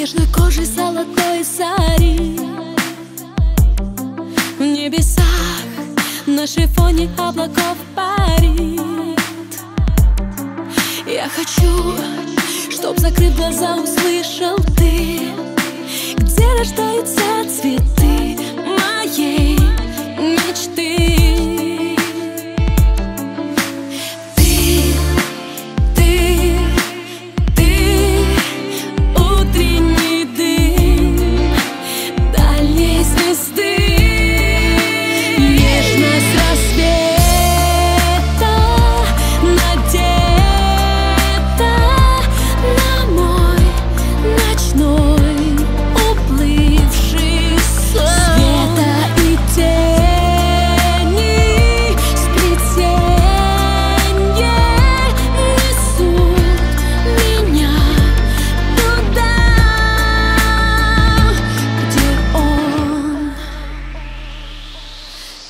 нежной кожей золотой зари. В небесах на шифоне облаков парит. Я хочу, чтоб, закрыв глаза, услышал ты, где рождаются цветы моей мечты.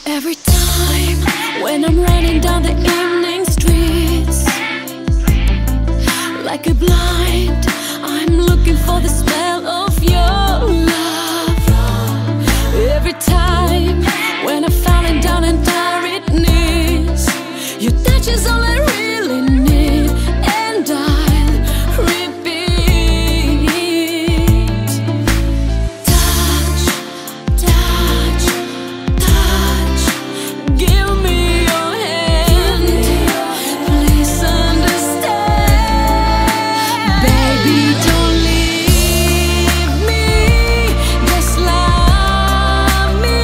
Every time when I'm running down the evening streets, like a blind, I'm looking for the smell of your love. Every time when I'm falling down on tired knees, your touch is all I really need, and I'll repeat. Touch, touch, touch. Give me your hand, please understand. Baby, don't leave me, just love me.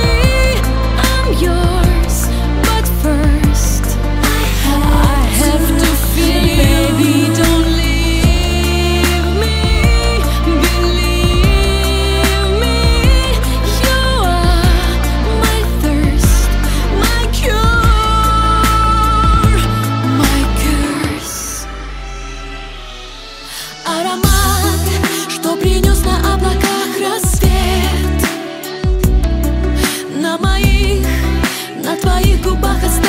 I'm yours, but first I have to feel. Baby, don't leave me, believe me. You are my thirst, my cure, my curse. Аромат, что принес на облаках рассвет, на твоих губах остался